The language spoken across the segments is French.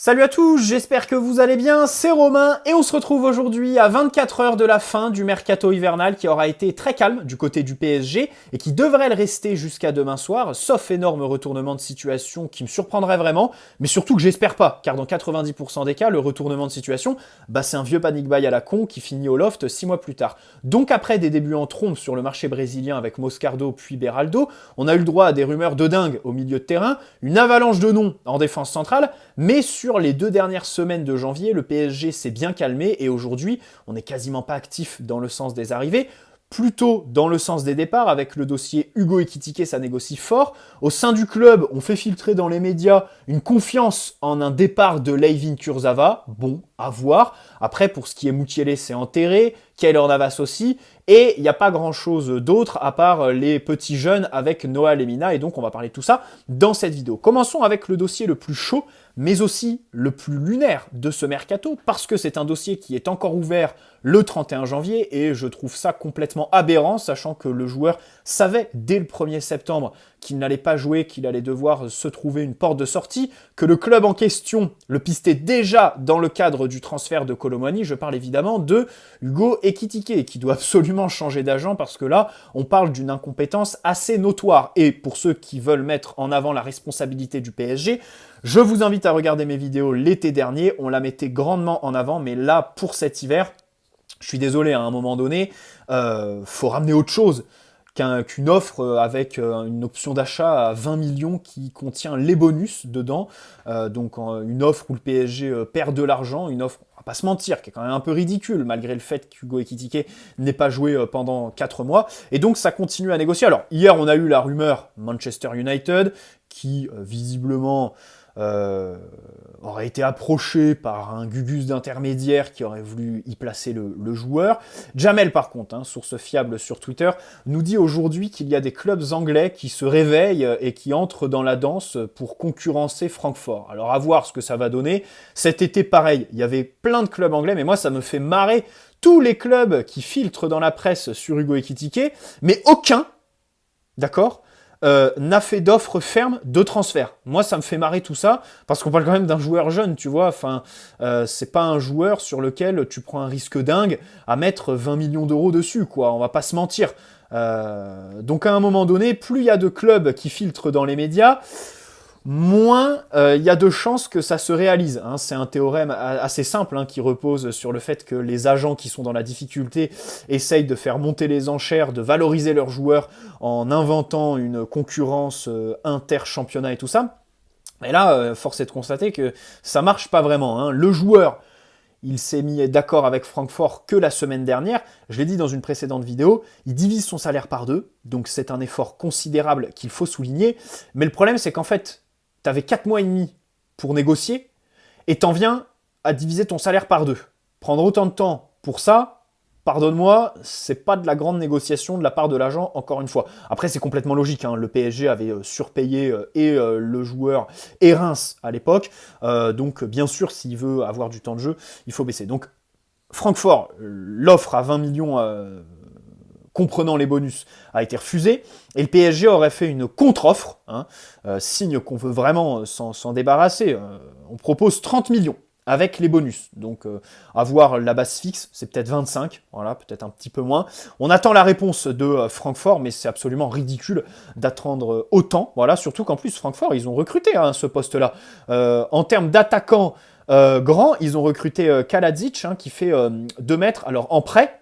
Salut à tous, j'espère que vous allez bien, c'est Romain et on se retrouve aujourd'hui à 24 heures de la fin du mercato hivernal qui aura été très calme du côté du PSG et qui devrait le rester jusqu'à demain soir, sauf énorme retournement de situation qui me surprendrait vraiment, mais surtout que j'espère pas, car dans 90% des cas, le retournement de situation, c'est un vieux panic buy à la con qui finit au loft 6 mois plus tard. Donc après des débuts en trompe sur le marché brésilien avec Moscardo puis Beraldo, on a eu le droit à des rumeurs de dingue au milieu de terrain, une avalanche de noms en défense centrale, mais sur les 2 dernières semaines de janvier, le PSG s'est bien calmé et aujourd'hui, on n'est quasiment pas actif dans le sens des arrivées, plutôt dans le sens des départs, avec le dossier Hugo Ekitike, ça négocie fort. Au sein du club, on fait filtrer dans les médias une confiance en un départ de Layvin Kurzawa. Bon, à voir. Après, pour ce qui est Mukiele, c'est enterré. Keylor Navas aussi. Et il n'y a pas grand-chose d'autre à part les petits jeunes avec Noah Lemina. Et donc, on va parler de tout ça dans cette vidéo. Commençons avec le dossier le plus chaud, mais aussi le plus lunaire de ce mercato, parce que c'est un dossier qui est encore ouvert le 31 janvier, et je trouve ça complètement aberrant, sachant que le joueur savait dès le 1er septembre qu'il n'allait pas jouer, qu'il allait devoir se trouver une porte de sortie, que le club en question le pistait déjà dans le cadre du transfert de Kolo Muani. Je parle évidemment de Hugo Ekitike, qui doit absolument changer d'agent, parce que là, on parle d'une incompétence assez notoire. Et pour ceux qui veulent mettre en avant la responsabilité du PSG, je vous invite à regarder mes vidéos l'été dernier, on la mettait grandement en avant, mais là, pour cet hiver, je suis désolé, à un moment donné, faut ramener autre chose qu'une offre avec une option d'achat à 20 millions qui contient les bonus dedans. Donc une offre où le PSG perd de l'argent, une offre, on va pas se mentir, qui est quand même un peu ridicule, malgré le fait qu'Hugo Ekitike n'ait pas joué pendant 4 mois. Et donc ça continue à négocier. Alors hier, on a eu la rumeur Manchester United, qui visiblement aurait été approché par un gugus d'intermédiaire qui aurait voulu y placer le joueur. Jamel, par contre, source fiable sur Twitter, nous dit aujourd'hui qu'il y a des clubs anglais qui se réveillent et qui entrent dans la danse pour concurrencer Francfort. Alors à voir ce que ça va donner. Cet été, pareil, il y avait plein de clubs anglais, mais moi ça me fait marrer tous les clubs qui filtrent dans la presse sur Hugo Ekitike, mais aucun, d'accord, n'a fait d'offre ferme de transfert. Moi, ça me fait marrer tout ça, parce qu'on parle quand même d'un joueur jeune, tu vois. Enfin, c'est pas un joueur sur lequel tu prends un risque dingue à mettre 20 millions d'euros dessus, quoi. On va pas se mentir. Donc à un moment donné, plus il y a de clubs qui filtrent dans les médias, moins il y a de chances que ça se réalise. C'est un théorème assez simple qui repose sur le fait que les agents qui sont dans la difficulté essayent de faire monter les enchères, de valoriser leurs joueurs en inventant une concurrence inter-championnat et tout ça. Et là, force est de constater que ça marche pas vraiment. Le joueur, il s'est mis d'accord avec Francfort que la semaine dernière. Je l'ai dit dans une précédente vidéo, il divise son salaire par 2, donc c'est un effort considérable qu'il faut souligner. Mais le problème, c'est qu'en fait, tu avais 4 mois et demi pour négocier, et t'en viens à diviser ton salaire par 2. Prendre autant de temps pour ça, pardonne-moi, c'est pas de la grande négociation de la part de l'agent, encore une fois. Après, c'est complètement logique, le PSG avait surpayé le joueur et Reims à l'époque, donc bien sûr, s'il veut avoir du temps de jeu, il faut baisser. Donc, Francfort, l'offre à 20 millions... comprenant les bonus, a été refusé, et le PSG aurait fait une contre-offre, signe qu'on veut vraiment s'en débarrasser. On propose 30 millions avec les bonus, donc avoir la base fixe, c'est peut-être 25, voilà, peut-être un petit peu moins. On attend la réponse de Francfort, mais c'est absolument ridicule d'attendre autant, voilà, surtout qu'en plus, Francfort, ils ont recruté ce poste-là. En termes d'attaquants grands, ils ont recruté Kaladzic, qui fait 2 mètres, alors en prêt,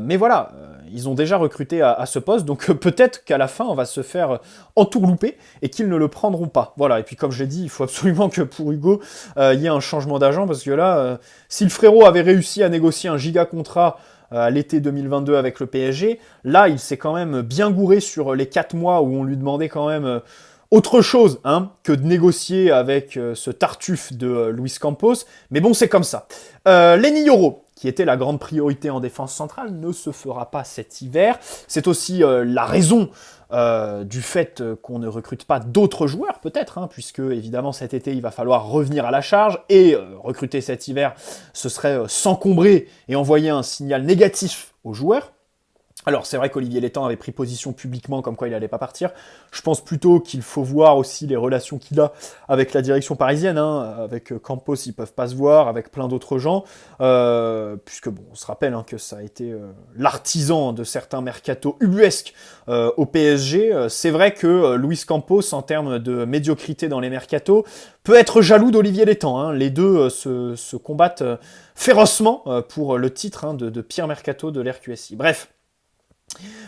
mais voilà, ils ont déjà recruté à ce poste, donc peut-être qu'à la fin, on va se faire entourlouper et qu'ils ne le prendront pas. Voilà, et puis comme je l'ai dit, il faut absolument que pour Hugo, il y ait un changement d'agent, parce que là, si le frérot avait réussi à négocier un giga contrat à l'été 2022 avec le PSG, là, il s'est quand même bien gouré sur les 4 mois où on lui demandait quand même... autre chose que de négocier avec ce tartuffe de Luis Campos, mais bon, c'est comme ça. Lenny Yoro, qui était la grande priorité en défense centrale, ne se fera pas cet hiver. C'est aussi la raison du fait qu'on ne recrute pas d'autres joueurs, peut-être, puisque évidemment cet été, il va falloir revenir à la charge, et recruter cet hiver, ce serait s'encombrer et envoyer un signal négatif aux joueurs. Alors, c'est vrai qu'Olivier Létang avait pris position publiquement comme quoi il n'allait pas partir. Je pense plutôt qu'il faut voir aussi les relations qu'il a avec la direction parisienne. Avec Campos, ils peuvent pas se voir, avec plein d'autres gens. Puisque, bon, on se rappelle que ça a été l'artisan de certains mercatos ubuesques au PSG. C'est vrai que Luis Campos, en termes de médiocrité dans les mercatos, peut être jaloux d'Olivier Létang. Les deux se combattent férocement pour le titre de pire mercato de l'RQSI. Bref.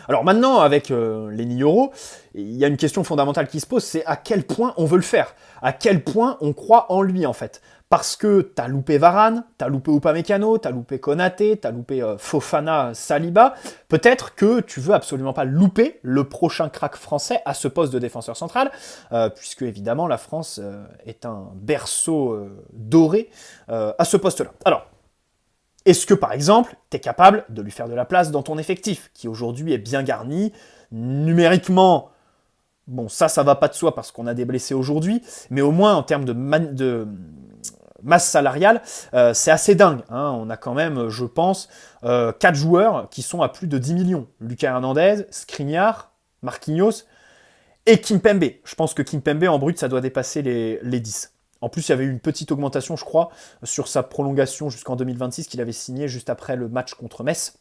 Alors maintenant, avec Lenny Yoro, il y a une question fondamentale qui se pose, c'est à quel point on veut le faire, à quel point on croit en lui en fait. Parce que t'as loupé Varane, t'as loupé Upamecano, t'as loupé Konaté, t'as loupé Fofana, Saliba, peut-être que tu veux absolument pas louper le prochain crack français à ce poste de défenseur central, puisque évidemment la France est un berceau doré à ce poste-là. Alors, est-ce que, par exemple, tu es capable de lui faire de la place dans ton effectif, qui aujourd'hui est bien garni, numériquement, bon, ça va pas de soi parce qu'on a des blessés aujourd'hui, mais au moins en termes de masse salariale, c'est assez dingue. On a quand même, je pense, 4 joueurs qui sont à plus de 10 millions. Lucas Hernandez, Skriniar, Marquinhos et Kimpembe. Je pense que Kimpembe, en brut, ça doit dépasser les 10. En plus, il y avait eu une petite augmentation, je crois, sur sa prolongation jusqu'en 2026 qu'il avait signé juste après le match contre Metz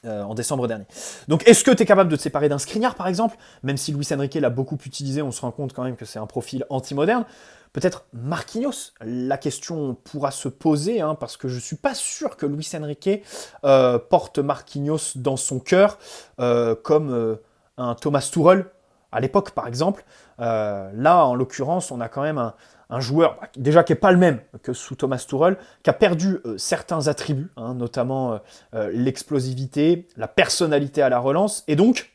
en décembre dernier. Donc, est-ce que tu es capable de te séparer d'un Skriniar, par exemple? Même si Luis Enrique l'a beaucoup utilisé, on se rend compte quand même que c'est un profil anti-moderne. Peut-être Marquinhos, la question pourra se poser, parce que je ne suis pas sûr que Luis Enrique porte Marquinhos dans son cœur comme un Thomas Tuchel à l'époque, par exemple. Là, en l'occurrence, on a quand même un joueur, déjà qui n'est pas le même que sous Thomas Tuchel, qui a perdu certains attributs, notamment l'explosivité, la personnalité à la relance, et donc,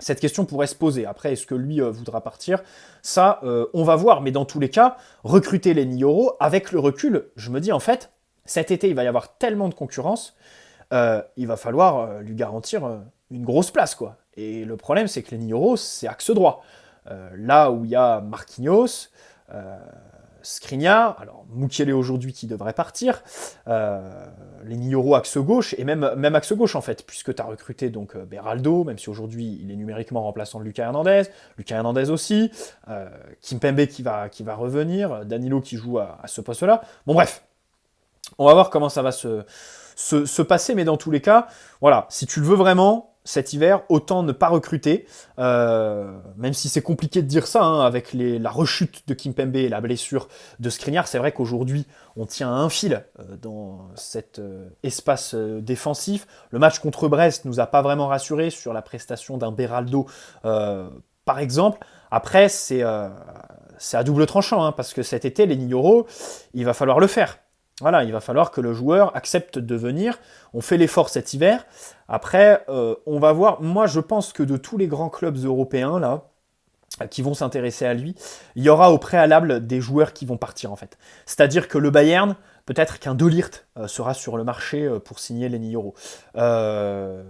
cette question pourrait se poser. Après, est-ce que lui voudra partir? Ça, on va voir, mais dans tous les cas, recruter Lenny Yoro, avec le recul, je me dis, en fait, cet été, il va y avoir tellement de concurrence, il va falloir lui garantir une grosse place, quoi. Et le problème, c'est que Lenny Yoro, c'est axe droit. Là où il y a Marquinhos, Skriniar, alors Mukiele aujourd'hui qui devrait partir, Lenny Yoro axe gauche, et même axe gauche en fait, puisque tu as recruté donc Beraldo, même si aujourd'hui il est numériquement remplaçant de Lucas Hernandez aussi, Kimpembe qui va revenir, Danilo qui joue à ce poste-là. Bon bref, on va voir comment ça va se passer, mais dans tous les cas, voilà, si tu le veux vraiment, cet hiver, autant ne pas recruter, même si c'est compliqué de dire ça, avec la rechute de Kimpembe et la blessure de Skriniar, c'est vrai qu'aujourd'hui, on tient à un fil dans cet espace défensif. Le match contre Brest nous a pas vraiment rassuré sur la prestation d'un Beraldo, par exemple. Après, c'est à double tranchant, parce que cet été, Lenny Yoro, il va falloir le faire. Voilà, il va falloir que le joueur accepte de venir. On fait l'effort cet hiver. Après, on va voir. Moi, je pense que de tous les grands clubs européens, là, qui vont s'intéresser à lui, il y aura au préalable des joueurs qui vont partir, en fait. C'est-à-dire que le Bayern, peut-être qu'un De Ligt sera sur le marché pour signer Lenny Yoro. Un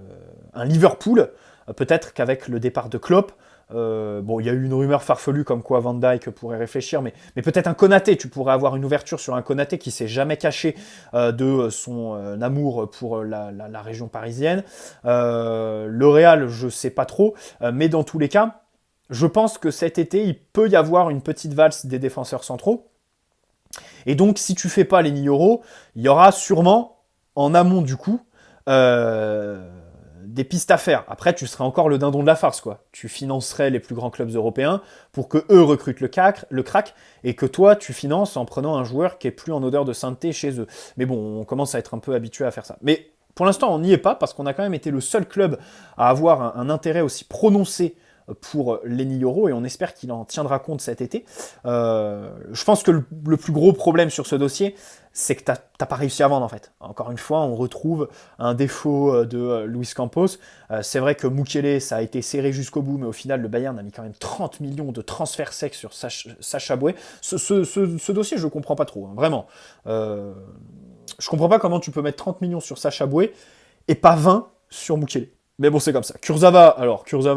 Liverpool, peut-être qu'avec le départ de Klopp, bon, il y a eu une rumeur farfelue comme quoi Van Dijk pourrait réfléchir, mais peut-être un Konaté, tu pourrais avoir une ouverture sur un Konaté qui s'est jamais caché de son amour pour la région parisienne. Le Real, je sais pas trop, mais dans tous les cas, je pense que cet été, il peut y avoir une petite valse des défenseurs centraux. Et donc, si tu fais pas Lenny Yoro, il y aura sûrement, en amont du coup, des pistes à faire. Après, tu serais encore le dindon de la farce, quoi. Tu financerais les plus grands clubs européens pour que eux recrutent le crack, et que toi, tu finances en prenant un joueur qui est plus en odeur de sainteté chez eux. Mais bon, on commence à être un peu habitué à faire ça. Mais pour l'instant, on n'y est pas, parce qu'on a quand même été le seul club à avoir un intérêt aussi prononcé pour Lenny Yoro, et on espère qu'il en tiendra compte cet été. Je pense que le plus gros problème sur ce dossier, c'est que t'as pas réussi à vendre, en fait. Encore une fois, on retrouve un défaut de Luis Campos. C'est vrai que Mukiele, ça a été serré jusqu'au bout, mais au final, le Bayern a mis quand même 30 millions de transferts secs sur Sacha Boey. Ce dossier, je comprends pas trop, vraiment. Je comprends pas comment tu peux mettre 30 millions sur Sacha Boey et pas 20 sur Mukiele. Mais bon, c'est comme ça. Kurzawa,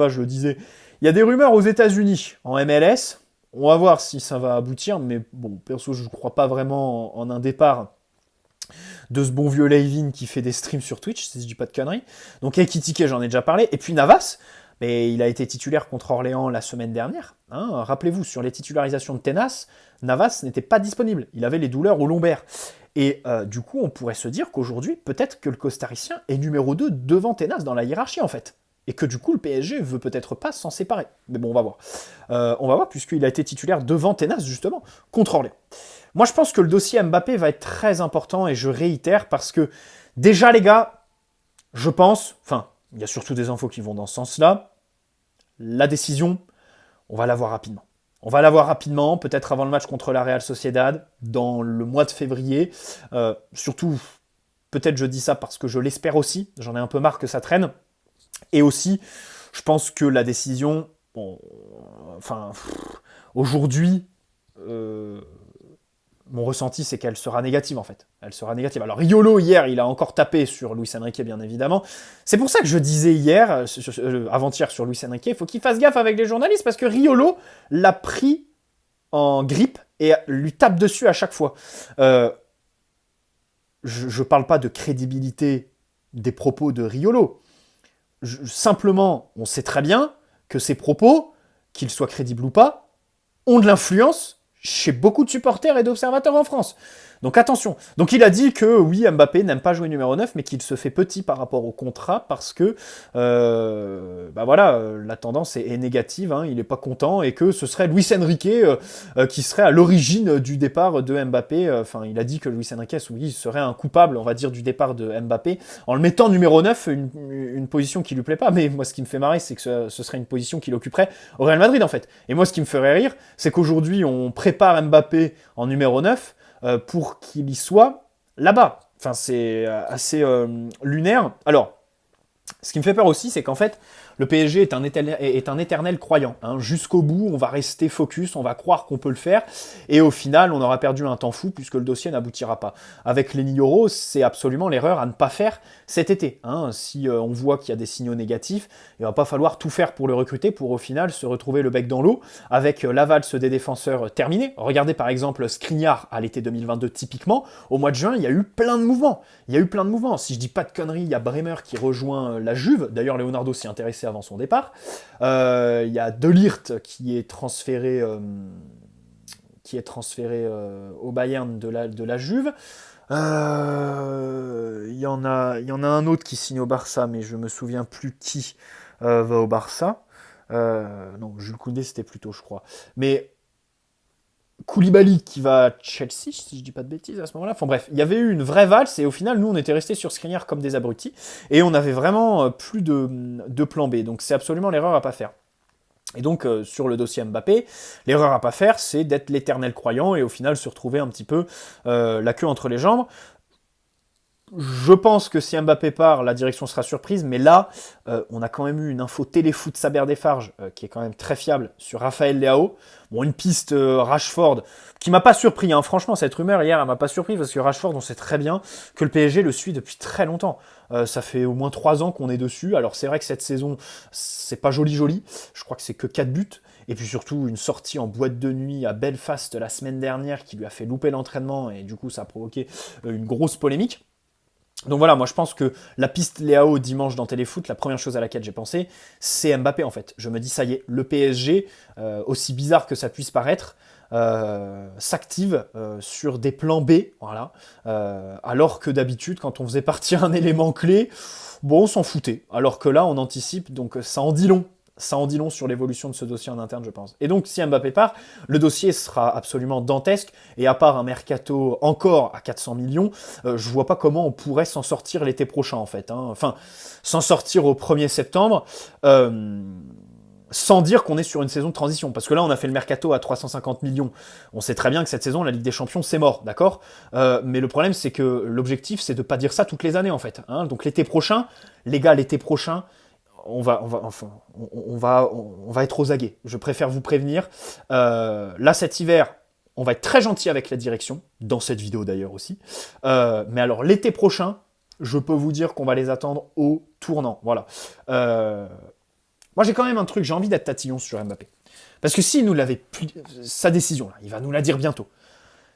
je le disais, il y a des rumeurs aux États-Unis, en MLS. On va voir si ça va aboutir, mais bon, perso, je ne crois pas vraiment en un départ de ce bon vieux Levin qui fait des streams sur Twitch, si je dis pas de conneries. Donc Ekitike, j'en ai déjà parlé. Et puis Navas, mais il a été titulaire contre Orléans la semaine dernière. Hein. Rappelez-vous, sur les titularisations de Tenas, Navas n'était pas disponible. Il avait les douleurs au lombaire. Et du coup, on pourrait se dire qu'aujourd'hui, peut-être que le Costaricien est numéro 2 devant Tenas dans la hiérarchie, en fait. Et que du coup, le PSG veut peut-être pas s'en séparer. Mais bon, on va voir. On va voir, puisqu'il a été titulaire devant Tenas, justement, contre Orléans. Moi, je pense que le dossier Mbappé va être très important, et je réitère, parce que, déjà, les gars, je pense, enfin, il y a surtout des infos qui vont dans ce sens-là, la décision, on va la voir rapidement. On va la voir rapidement, peut-être avant le match contre la Real Sociedad, dans le mois de février. Surtout, peut-être je dis ça parce que je l'espère aussi, j'en ai un peu marre que ça traîne. Et aussi, je pense que la décision, aujourd'hui, mon ressenti, c'est qu'elle sera négative, en fait. Elle sera négative. Alors, Riolo, hier, il a encore tapé sur Luis Enrique, bien évidemment. C'est pour ça que je disais hier, avant-hier, sur Luis Enrique, il faut qu'il fasse gaffe avec les journalistes, parce que Riolo l'a pris en grippe et lui tape dessus à chaque fois. Je parle pas de crédibilité des propos de Riolo. Simplement, on sait très bien que ces propos, qu'ils soient crédibles ou pas, ont de l'influence chez beaucoup de supporters et d'observateurs en France. Donc attention. Donc il a dit que oui, Mbappé n'aime pas jouer numéro 9, mais qu'il se fait petit par rapport au contrat parce que la tendance est négative, hein, il n'est pas content et que ce serait Luis Enrique qui serait à l'origine du départ de Mbappé. Enfin, il a dit que Luis Enrique serait un coupable, on va dire, du départ de Mbappé en le mettant numéro 9, une position qui lui plaît pas. Mais moi, ce qui me fait marrer, c'est que ce serait une position qu'il occuperait au Real Madrid, en fait. Et moi, ce qui me ferait rire, c'est qu'aujourd'hui, on prépare Mbappé en numéro 9 pour qu'il y soit là-bas. Enfin, c'est assez lunaire. Alors, ce qui me fait peur aussi, c'est qu'en fait, le PSG est un éternel croyant. Hein. Jusqu'au bout, on va rester focus, on va croire qu'on peut le faire, et au final, on aura perdu un temps fou puisque le dossier n'aboutira pas. Avec Lenny Yoro, c'est absolument l'erreur à ne pas faire cet été. Hein. Si on voit qu'il y a des signaux négatifs, il va pas falloir tout faire pour le recruter, pour au final se retrouver le bec dans l'eau, avec la valse des défenseurs terminée. Regardez par exemple Skriniar à l'été 2022 typiquement, au mois de juin, il y a eu plein de mouvements. Si je dis pas de conneries, il y a Bremer qui rejoint la Juve, d'ailleurs Leonardo s'y intéressait avant son départ. Il y a De Ligt qui est transféré au Bayern de la Juve. Il y en a un autre qui signe au Barça, mais je me souviens plus qui va au Barça. Non, Jules Koundé, c'était plutôt, je crois. Mais Koulibaly qui va à Chelsea, si je dis pas de bêtises à ce moment-là. Enfin bref, il y avait eu une vraie valse et au final, nous, on était restés sur Skriniar comme des abrutis et on avait vraiment plus de plan B. Donc c'est absolument l'erreur à pas faire. Et donc, sur le dossier Mbappé, l'erreur à pas faire, c'est d'être l'éternel croyant et au final se retrouver un petit peu la queue entre les jambes. Je pense que si Mbappé part, la direction sera surprise, mais là, on a quand même eu une info téléfoot Saber Desfarges, qui est quand même très fiable, sur Raphaël Leao. Bon, une piste Rashford, qui m'a pas surpris, hein. Franchement, cette rumeur hier, elle m'a pas surpris, parce que Rashford, on sait très bien que le PSG le suit depuis très longtemps. Ça fait au moins 3 ans qu'on est dessus, alors c'est vrai que cette saison, c'est pas joli, je crois que c'est que 4 buts, et puis surtout une sortie en boîte de nuit à Belfast la semaine dernière, qui lui a fait louper l'entraînement, et du coup, ça a provoqué une grosse polémique. Donc voilà, moi je pense que la piste Leao dimanche dans Téléfoot, la première chose à laquelle j'ai pensé, c'est Mbappé en fait. Je me dis ça y est, le PSG, aussi bizarre que ça puisse paraître, s'active sur des plans B, voilà. Alors que d'habitude, quand on faisait partir un élément clé, bon, on s'en foutait. Alors que là, on anticipe, donc ça en dit long. Ça en dit long sur l'évolution de ce dossier en interne, je pense. Et donc, si Mbappé part, le dossier sera absolument dantesque. Et à part un mercato encore à 400 millions, je vois pas comment on pourrait s'en sortir l'été prochain, en fait. Hein. Enfin, s'en sortir au 1er septembre, sans dire qu'on est sur une saison de transition. Parce que là, on a fait le mercato à 350 millions. On sait très bien que cette saison, la Ligue des Champions, c'est mort, d'accord. Mais le problème, c'est que l'objectif, c'est de pas dire ça toutes les années, en fait. Hein. Donc l'été prochain, les gars, l'été prochain, on va être aux aguets. Je préfère vous prévenir. Là, cet hiver, on va être très gentil avec la direction, dans cette vidéo d'ailleurs aussi. Mais alors, l'été prochain, je peux vous dire qu'on va les attendre au tournant. Voilà. Moi, j'ai quand même un truc, j'ai envie d'être tatillon sur Mbappé. Parce que sa décision, là, il va nous la dire bientôt.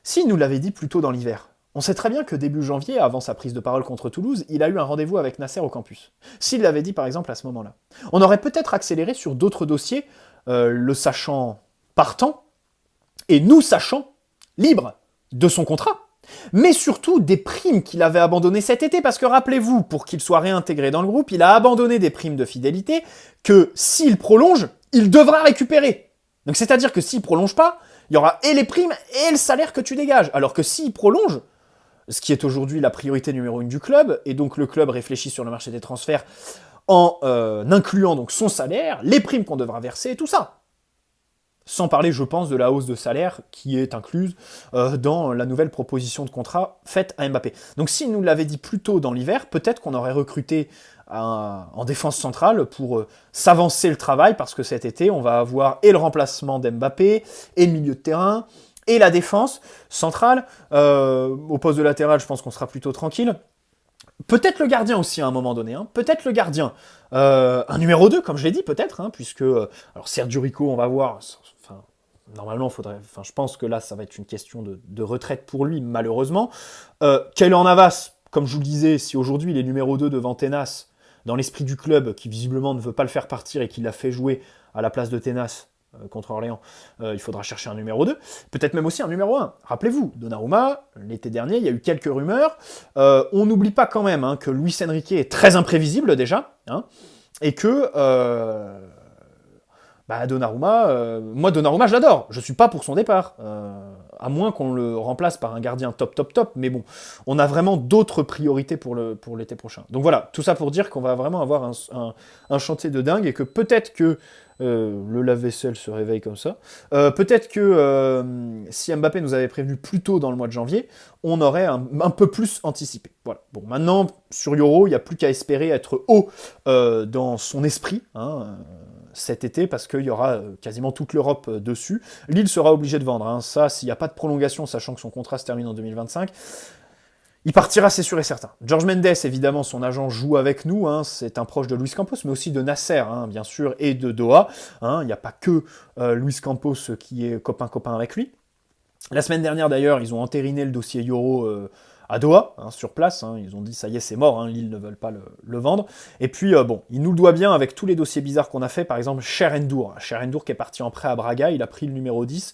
S'il nous l'avait dit plus tôt dans l'hiver, On sait très bien que début janvier, avant sa prise de parole contre Toulouse, il a eu un rendez-vous avec Nasser au campus. S'il l'avait dit par exemple à ce moment-là. On aurait peut-être accéléré sur d'autres dossiers, le sachant partant, et nous sachant libre de son contrat. Mais surtout des primes qu'il avait abandonnées cet été, parce que rappelez-vous, pour qu'il soit réintégré dans le groupe, il a abandonné des primes de fidélité que s'il prolonge, il devra récupérer. Donc c'est-à-dire que s'il prolonge pas, il y aura et les primes et le salaire que tu dégages. Alors que s'il prolonge, ce qui est aujourd'hui la priorité numéro 1 du club, et donc le club réfléchit sur le marché des transferts en incluant donc son salaire, les primes qu'on devra verser, tout ça. Sans parler, je pense, de la hausse de salaire qui est incluse dans la nouvelle proposition de contrat faite à Mbappé. Donc s'il nous l'avait dit plus tôt dans l'hiver, peut-être qu'on aurait recruté en défense centrale pour s'avancer le travail, parce que cet été, on va avoir et le remplacement d'Mbappé, et le milieu de terrain, et la défense centrale. Au poste de latéral, je pense qu'on sera plutôt tranquille. Peut-être le gardien aussi à un moment donné, hein. Peut-être le gardien. Un numéro 2, comme je l'ai dit, peut-être, hein, puisque... alors Sergio Rico, on va voir... Enfin, normalement, je pense que là, ça va être une question de retraite pour lui, malheureusement. Keylor Navas, comme je vous le disais, si aujourd'hui il est numéro 2 devant Tenas, dans l'esprit du club, qui visiblement ne veut pas le faire partir et qui l'a fait jouer à la place de Tenas, contre Orléans, il faudra chercher un numéro 2, peut-être même aussi un numéro 1. Rappelez-vous, Donnarumma, l'été dernier, il y a eu quelques rumeurs. On n'oublie pas quand même que Luis Enrique est très imprévisible déjà, hein, et que Donnarumma, moi Donnarumma je l'adore, je suis pas pour son départ, à moins qu'on le remplace par un gardien top, mais bon, on a vraiment d'autres priorités pour l'été prochain. Donc voilà, tout ça pour dire qu'on va vraiment avoir un chantier de dingue, et que peut-être que le lave-vaisselle se réveille comme ça. Peut-être que si Mbappé nous avait prévenu plus tôt dans le mois de janvier, on aurait un peu plus anticipé. Voilà. Bon, maintenant, sur Yoro, il n'y a plus qu'à espérer être haut dans son esprit, hein, cet été, parce qu'il y aura quasiment toute l'Europe dessus. Lille sera obligé de vendre, hein. Ça, s'il n'y a pas de prolongation, sachant que son contrat se termine en 2025, il partira, c'est sûr et certain. George Mendes, évidemment, son agent joue avec nous, hein, c'est un proche de Luis Campos, mais aussi de Nasser, hein, bien sûr, et de Doha. Hein, il n'y a pas que Luis Campos qui est copain-copain avec lui. La semaine dernière, d'ailleurs, ils ont entériné le dossier Yoro à Doha, hein, sur place. Hein, ils ont dit, ça y est, c'est mort, hein, Lille ne veulent pas le vendre. Et puis, bon, il nous le doit bien avec tous les dossiers bizarres qu'on a fait. Par exemple, Cher N'Dour. Cher N'Dour qui est parti en prêt à Braga, il a pris le numéro 10.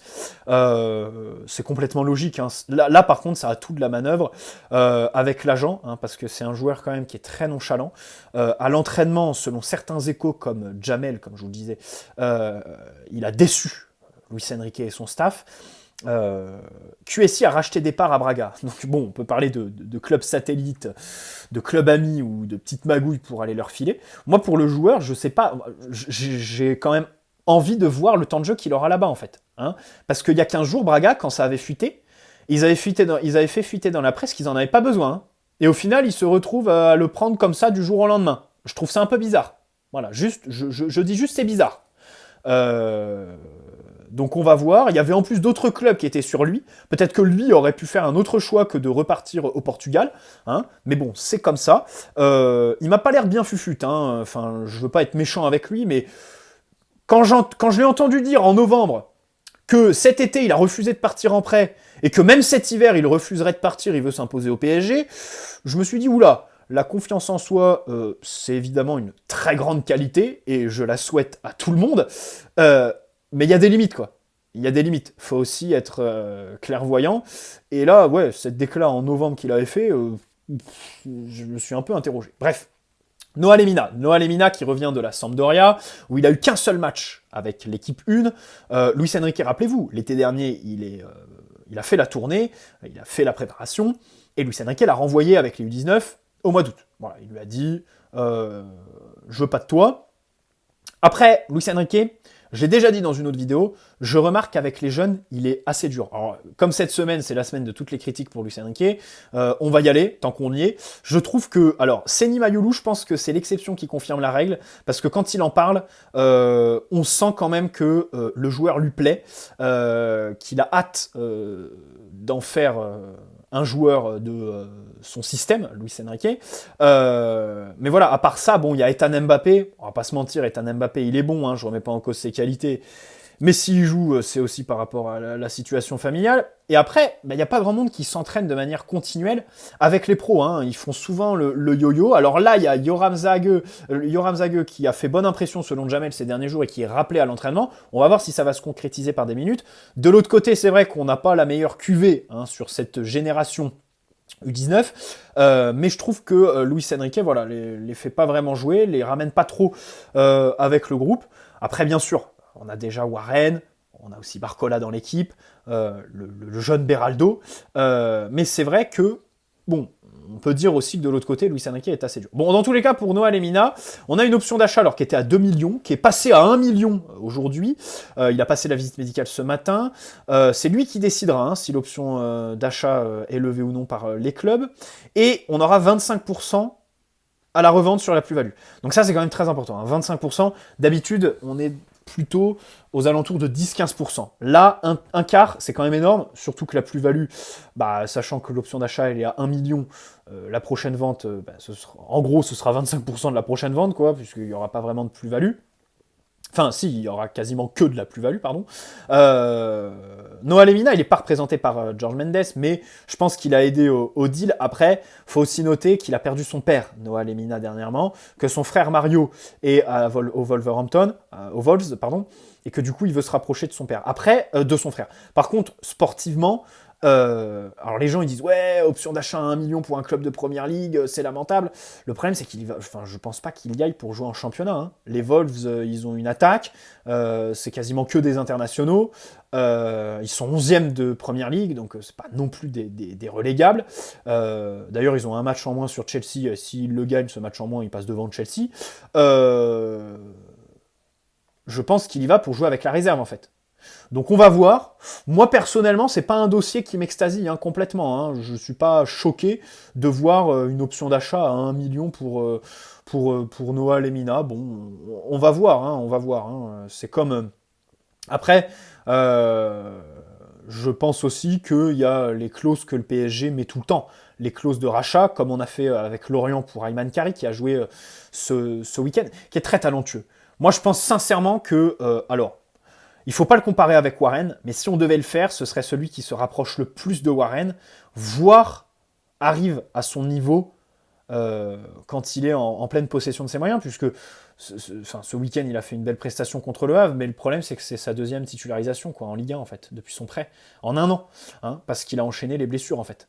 C'est complètement logique. Hein. Là, par contre, ça a tout de la manœuvre avec l'agent, hein, parce que c'est un joueur quand même qui est très nonchalant. À l'entraînement, selon certains échos, comme Jamel, comme je vous le disais, il a déçu Luis Enrique et son staff. QSI a racheté des parts à Braga. Donc bon, on peut parler de clubs satellites, de clubs amis ou de petites magouilles pour aller leur filer. Moi, pour le joueur, je sais pas, j'ai quand même envie de voir le temps de jeu qu'il aura là-bas, en fait. Hein, parce qu'il y a 15 jours, Braga, quand ça avait fuité, ils avaient fait fuiter dans la presse qu'ils n'en avaient pas besoin. Hein, et au final, ils se retrouvent à le prendre comme ça du jour au lendemain. Je trouve ça un peu bizarre. Voilà, juste, je dis juste c'est bizarre. Donc on va voir, il y avait en plus d'autres clubs qui étaient sur lui, peut-être que lui aurait pu faire un autre choix que de repartir au Portugal, hein, mais bon, c'est comme ça. Il m'a pas l'air bien fufute, hein, enfin, je veux pas être méchant avec lui, mais quand je l'ai entendu dire en novembre que cet été il a refusé de partir en prêt, et que même cet hiver il refuserait de partir, il veut s'imposer au PSG, je me suis dit, oula, la confiance en soi, c'est évidemment une très grande qualité, et je la souhaite à tout le monde, mais il y a des limites, quoi. Il y a des limites. Faut aussi être clairvoyant. Et là, ouais, cette déclat en novembre qu'il avait fait, je me suis un peu interrogé. Bref. Noah Lemina qui revient de la Sampdoria, où il a eu qu'un seul match avec l'équipe 1. Luis Enrique, rappelez-vous, l'été dernier, il a fait la tournée, il a fait la préparation, et Luis Enrique l'a renvoyé avec les U19 au mois d'août. Voilà, il lui a dit, je veux pas de toi. Après, Luis Enrique, j'ai déjà dit dans une autre vidéo, je remarque qu'avec les jeunes, il est assez dur. Alors, comme cette semaine, c'est la semaine de toutes les critiques pour Luis Enrique, on va y aller, tant qu'on y est. Je trouve que, alors, Seny Mayulu, je pense que c'est l'exception qui confirme la règle, parce que quand il en parle, on sent quand même que le joueur lui plaît, qu'il a hâte d'en faire un joueur de son système, Luis Enrique. Mais voilà, à part ça, bon, il y a Ethan Mbappé. On va pas se mentir, Ethan Mbappé, il est bon, hein, je remets pas en cause ses qualités. Mais s'il joue, c'est aussi par rapport à la situation familiale. Et après, il n'y a pas grand monde qui s'entraîne de manière continuelle avec les pros. Hein. Ils font souvent le yo-yo. Alors là, il y a Yoram Zage qui a fait bonne impression selon Jamel ces derniers jours et qui est rappelé à l'entraînement. On va voir si ça va se concrétiser par des minutes. De l'autre côté, c'est vrai qu'on n'a pas la meilleure cuvée sur cette génération U19, mais je trouve que Luis Enrique, voilà, les fait pas vraiment jouer, les ramène pas trop avec le groupe. Après, bien sûr, on a déjà Warren, on a aussi Barcola dans l'équipe, le jeune Beraldo, mais c'est vrai que, bon, on peut dire aussi que de l'autre côté, Luis Enrique est assez dur. Bon, dans tous les cas, pour Noah Lemina, on a une option d'achat alors qui était à 2 millions, qui est passée à 1 million aujourd'hui. Il a passé la visite médicale ce matin. C'est lui qui décidera si l'option d'achat est levée ou non par les clubs. Et on aura 25% à la revente sur la plus-value. Donc ça, c'est quand même très important. 25%, d'habitude, on est plutôt aux alentours de 10-15%. Là, un quart, c'est quand même énorme, surtout que la plus-value, sachant que l'option d'achat, elle est à 1 million, la prochaine vente, en gros, ce sera 25% de la prochaine vente, quoi, puisqu'il n'y aura pas vraiment de plus-value. Enfin, si, il y aura quasiment que de la plus-value, pardon. Noah Lemina, il n'est pas représenté par George Mendes, mais je pense qu'il a aidé au deal. Après, faut aussi noter qu'il a perdu son père, Noah Lemina, dernièrement, que son frère Mario est au Wolverhampton, aux Wolves, pardon, et que du coup, il veut se rapprocher de son père. Après, de son frère. Par contre, sportivement, alors les gens ils disent ouais, option d'achat à 1 million pour un club de première ligue, c'est lamentable. Le problème c'est qu'il va, enfin je pense pas qu'il y aille pour jouer en championnat. Hein. Les Wolves ils ont une attaque, c'est quasiment que des internationaux, ils sont 11e de première ligue donc c'est pas non plus des relégables. D'ailleurs ils ont un match en moins sur Chelsea, s'ils le gagnent ce match en moins ils passent devant Chelsea. Je pense qu'il y va pour jouer avec la réserve en fait. Donc on va voir. Moi personnellement, c'est pas un dossier qui m'extasie complètement. Hein. Je suis pas choqué de voir une option d'achat à 1 million pour Noah Lemina. Bon, on va voir. On va voir. C'est comme après. Je pense aussi qu'il y a les clauses que le PSG met tout le temps. Les clauses de rachat, comme on a fait avec Lorient pour Ayman Kari, qui a joué ce week-end, qui est très talentueux. Moi, je pense sincèrement que, il ne faut pas le comparer avec Warren, mais si on devait le faire, ce serait celui qui se rapproche le plus de Warren, voire arrive à son niveau quand il est en pleine possession de ses moyens, puisque ce week-end, il a fait une belle prestation contre le Havre, mais le problème, c'est que c'est sa deuxième titularisation en Ligue 1, en fait, depuis son prêt, en un an, parce qu'il a enchaîné les blessures, en fait.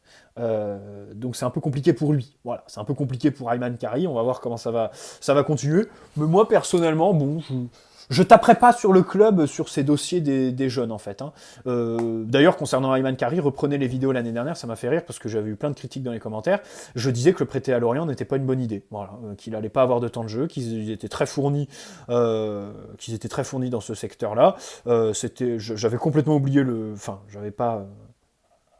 Donc c'est un peu compliqué pour lui. Voilà, c'est un peu compliqué pour Ayman Kari, on va voir comment ça va continuer. Mais moi, personnellement, bon, je taperai pas sur le club sur ces dossiers des jeunes en fait. D'ailleurs, concernant Ayman Kari, reprenez les vidéos l'année dernière, ça m'a fait rire parce que j'avais eu plein de critiques dans les commentaires. Je disais que le prêter à Lorient n'était pas une bonne idée. Voilà, qu'il allait pas avoir de temps de jeu, qu'ils étaient très fournis, dans ce secteur-là. J'avais complètement oublié j'avais pas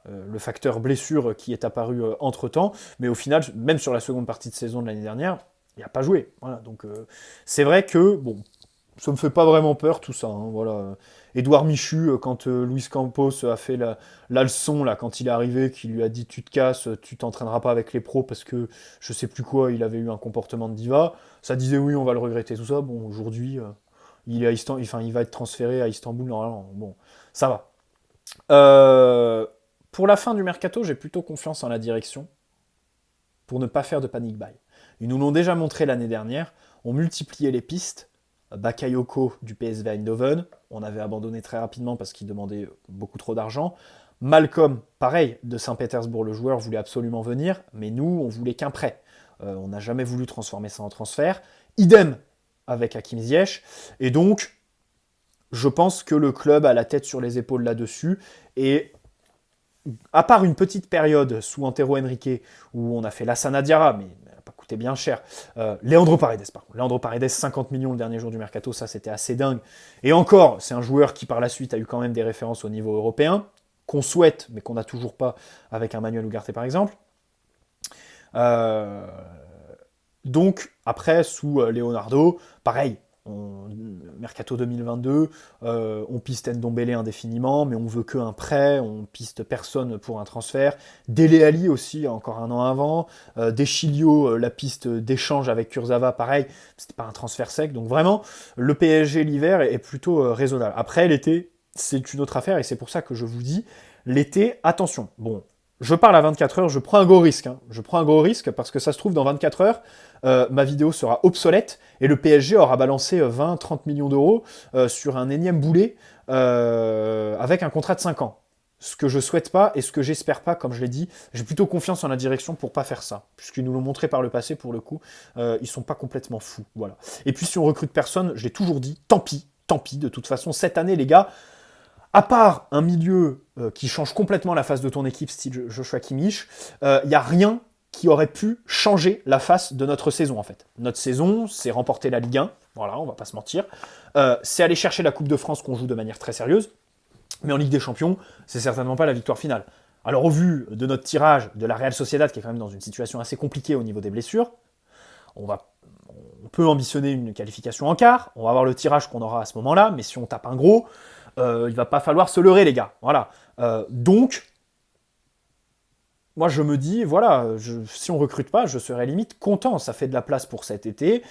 le facteur blessure qui est apparu entre-temps, mais au final, même sur la seconde partie de saison de l'année dernière, il n'a pas joué. Voilà, donc c'est vrai que bon. Ça me fait pas vraiment peur tout ça. Voilà. Édouard Michu, quand Luis Campos a fait la leçon là, quand il est arrivé, qui lui a dit tu te casses, tu t'entraîneras pas avec les pros parce que je sais plus quoi, il avait eu un comportement de diva. Ça disait oui, on va le regretter tout ça. Bon, aujourd'hui, il est à il va être transféré à Istanbul normalement. Bon, ça va. Pour la fin du mercato, j'ai plutôt confiance en la direction pour ne pas faire de panic buy. Ils nous l'ont déjà montré l'année dernière. On multipliait les pistes. Bakayoko du PSV Eindhoven, on avait abandonné très rapidement parce qu'il demandait beaucoup trop d'argent. Malcolm, pareil, de Saint-Pétersbourg, le joueur voulait absolument venir, mais nous, on voulait qu'un prêt. On n'a jamais voulu transformer ça en transfert. Idem avec Hakim Ziyech. Et donc, je pense que le club a la tête sur les épaules là-dessus. Et à part une petite période sous Antero Henrique, où on a fait Lassana Diarra, mais coûté bien cher. Leandro Paredes, par contre. Leandro Paredes, 50 millions le dernier jour du mercato, ça c'était assez dingue. Et encore, c'est un joueur qui par la suite a eu quand même des références au niveau européen, qu'on souhaite, mais qu'on n'a toujours pas avec un Manuel Ugarte par exemple. Donc, après, sous Leonardo, pareil, Mercato 2022, on piste Ndombele indéfiniment, mais on veut que un prêt, on piste personne pour un transfert. Dele Alli aussi, encore un an avant. Deschilio, la piste d'échange avec Kurzawa, pareil, c'était pas un transfert sec. Donc vraiment, le PSG l'hiver est plutôt raisonnable. Après, l'été, c'est une autre affaire, et c'est pour ça que je vous dis, l'été, attention. Bon, je parle à 24 heures, je prends un gros risque. Hein. Je prends un gros risque parce que ça se trouve, dans 24 heures, ma vidéo sera obsolète et le PSG aura balancé 20-30 millions d'euros sur un énième boulet avec un contrat de 5 ans. Ce que je souhaite pas et ce que j'espère pas, comme je l'ai dit, j'ai plutôt confiance en la direction pour pas faire ça, puisqu'ils nous l'ont montré par le passé, pour le coup, ils sont pas complètement fous, voilà. Et puis si on recrute personne, je l'ai toujours dit, tant pis, de toute façon, cette année, les gars, à part un milieu qui change complètement la face de ton équipe, style Joshua Kimmich, il n'y a rien qui aurait pu changer la face de notre saison, en fait. Notre saison, c'est remporter la Ligue 1, voilà, on va pas se mentir. C'est aller chercher la Coupe de France qu'on joue de manière très sérieuse, mais en Ligue des Champions, c'est certainement pas la victoire finale. Alors au vu de notre tirage de la Real Sociedad, qui est quand même dans une situation assez compliquée au niveau des blessures, on peut ambitionner une qualification en quart, on va voir le tirage qu'on aura à ce moment-là, mais si on tape un gros, il va pas falloir se leurrer, les gars. Voilà. Donc, moi, je me dis, voilà, si on recrute pas, je serais limite content. Ça fait de la place pour cet été.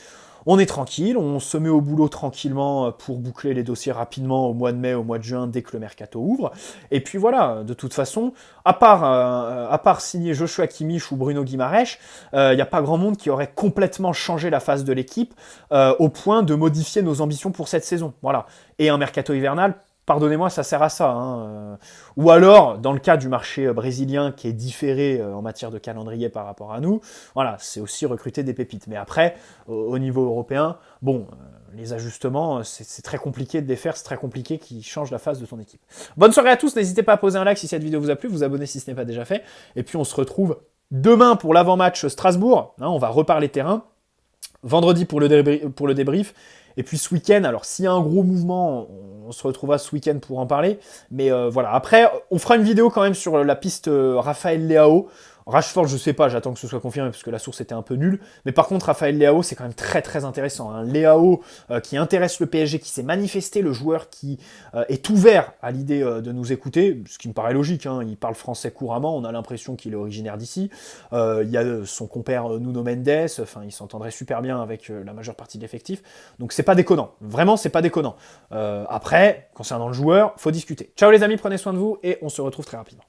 On est tranquille, on se met au boulot tranquillement pour boucler les dossiers rapidement au mois de mai, au mois de juin, dès que le mercato ouvre. Et puis voilà, de toute façon, à part signer Joshua Kimmich ou Bruno Guimaraes, il n'y a pas grand monde qui aurait complètement changé la face de l'équipe au point de modifier nos ambitions pour cette saison. Voilà. Et un mercato hivernal, pardonnez-moi, ça sert à ça. Hein. Ou alors, dans le cas du marché brésilien qui est différé en matière de calendrier par rapport à nous, voilà, c'est aussi recruter des pépites. Mais après, au niveau européen, bon, les ajustements, c'est très compliqué de les faire, c'est très compliqué qu'ils changent la face de ton équipe. Bonne soirée à tous, n'hésitez pas à poser un like si cette vidéo vous a plu, vous abonner si ce n'est pas déjà fait, et puis on se retrouve demain pour l'avant-match Strasbourg, hein, on va reparler terrain, vendredi pour le débrief, et puis ce week-end, alors s'il y a un gros mouvement, on se retrouvera ce week-end pour en parler. Mais voilà, après, on fera une vidéo quand même sur la piste Raphaël Leao. Rashford, je sais pas, j'attends que ce soit confirmé parce que la source était un peu nulle. Mais par contre, Raphaël Leao, c'est quand même très très intéressant. Hein. Leao qui intéresse le PSG, qui s'est manifesté, le joueur qui est ouvert à l'idée de nous écouter, ce qui me paraît logique. Hein. Il parle français couramment, on a l'impression qu'il est originaire d'ici. Il y a son compère Nuno Mendes, enfin, il s'entendrait super bien avec la majeure partie de l'effectif. Donc c'est pas déconnant, vraiment c'est pas déconnant. Après, concernant le joueur, faut discuter. Ciao les amis, prenez soin de vous et on se retrouve très rapidement.